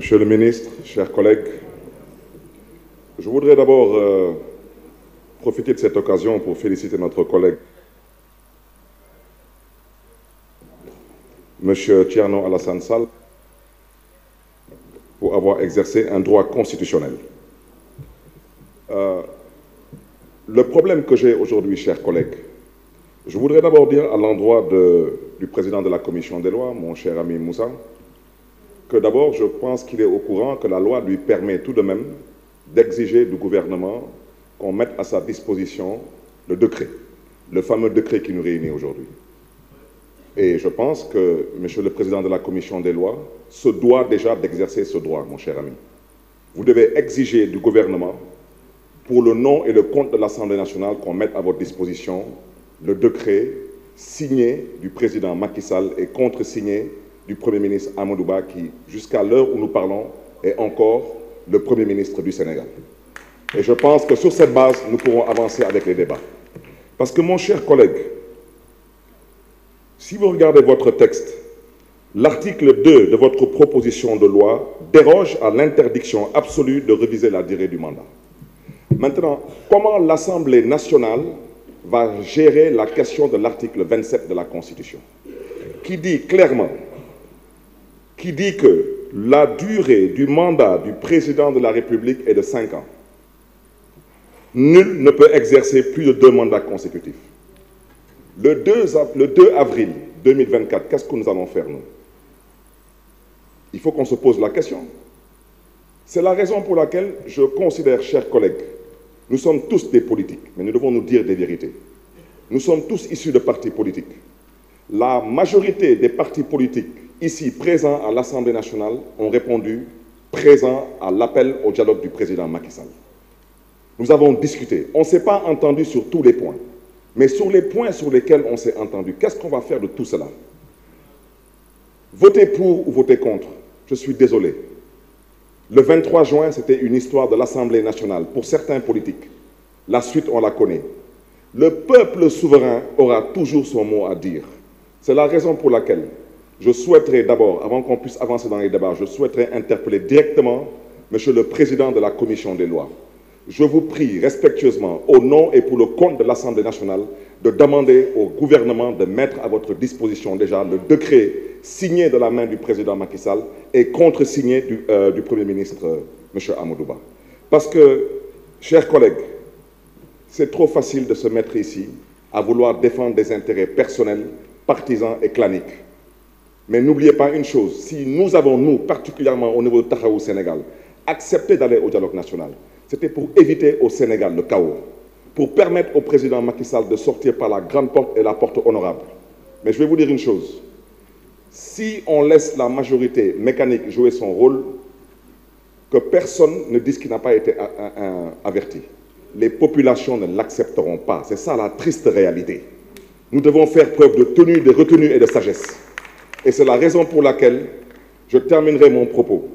Monsieur le ministre, chers collègues, je voudrais d'abord profiter de cette occasion pour féliciter notre collègue, Monsieur Thierno Alassane Sall, pour avoir exercé un droit constitutionnel. Le problème que j'ai aujourd'hui, chers collègues, je voudrais d'abord dire à l'endroit du président de la Commission des lois, mon cher ami Moussa, que d'abord, je pense qu'il est au courant que la loi lui permet tout de même d'exiger du gouvernement qu'on mette à sa disposition le décret, le fameux décret qui nous réunit aujourd'hui. Et je pense que Monsieur le Président de la Commission des lois se doit déjà d'exercer ce droit, mon cher ami. Vous devez exiger du gouvernement, pour le nom et le compte de l'Assemblée nationale, qu'on mette à votre disposition le décret signé du président Macky Sall et contresigné du Premier ministre Amadou Ba, qui, jusqu'à l'heure où nous parlons, est encore le Premier ministre du Sénégal. Et je pense que sur cette base, nous pourrons avancer avec les débats. Parce que, mon cher collègue, si vous regardez votre texte, l'article 2 de votre proposition de loi déroge à l'interdiction absolue de réviser la durée du mandat. Maintenant, comment l'Assemblée nationale va gérer la question de l'article 27 de la Constitution, qui dit clairement, que la durée du mandat du président de la République est de 5 ans. Nul ne peut exercer plus de 2 mandats consécutifs. Le 2 avril 2024, qu'est-ce que nous allons faire, nous? Il faut qu'on se pose la question. C'est la raison pour laquelle je considère, chers collègues, nous sommes tous des politiques, mais nous devons nous dire des vérités. Nous sommes tous issus de partis politiques. La majorité des partis politiques ici présents à l'Assemblée nationale ont répondu présent à l'appel au dialogue du président Macky Sall. Nous avons discuté. On ne s'est pas entendu sur tous les points. Mais sur les points sur lesquels on s'est entendu, qu'est-ce qu'on va faire de tout cela? Voter pour ou voter contre? Je suis désolé. Le 23 juin, c'était une histoire de l'Assemblée nationale pour certains politiques. La suite, on la connaît. Le peuple souverain aura toujours son mot à dire. C'est la raison pour laquelle je souhaiterais d'abord, avant qu'on puisse avancer dans les débats, je souhaiterais interpeller directement Monsieur le Président de la Commission des lois. Je vous prie respectueusement, au nom et pour le compte de l'Assemblée nationale, de demander au gouvernement de mettre à votre disposition déjà le décret signé de la main du président Macky Sall et contresigné du Premier ministre, M. Amadou Ba. Parce que, chers collègues, c'est trop facile de se mettre ici à vouloir défendre des intérêts personnels, partisans et claniques. Mais n'oubliez pas une chose, si nous avons, nous, particulièrement au niveau de Taxawu Sénégal, accepté d'aller au dialogue national, c'était pour éviter au Sénégal le chaos, pour permettre au président Macky Sall de sortir par la grande porte et la porte honorable. Mais je vais vous dire une chose, si on laisse la majorité mécanique jouer son rôle, que personne ne dise qu'il n'a pas été averti. Les populations ne l'accepteront pas. C'est ça la triste réalité. Nous devons faire preuve de tenue, de retenue et de sagesse. Et c'est la raison pour laquelle je terminerai mon propos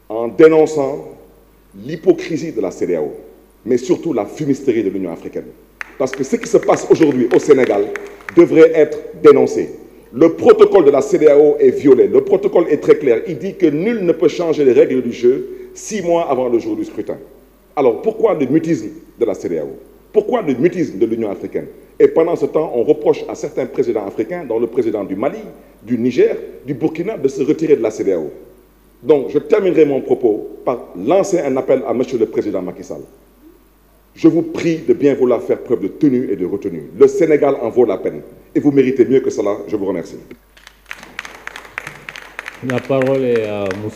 en dénonçant l'hypocrisie de la CEDEAO, mais surtout la fumisterie de l'Union africaine. Parce que ce qui se passe aujourd'hui au Sénégal devrait être dénoncé. Le protocole de la CEDEAO est violé. Le protocole est très clair. Il dit que nul ne peut changer les règles du jeu 6 mois avant le jour du scrutin. Alors pourquoi le mutisme de la CEDEAO? Pourquoi le mutisme de l'Union africaine? Et pendant ce temps, on reproche à certains présidents africains, dont le président du Mali, du Niger, du Burkina, de se retirer de la CEDEAO. Donc, je terminerai mon propos par lancer un appel à Monsieur le Président Macky Sall. Je vous prie de bien vouloir faire preuve de tenue et de retenue. Le Sénégal en vaut la peine. Et vous méritez mieux que cela. Je vous remercie. La parole est à Moussa.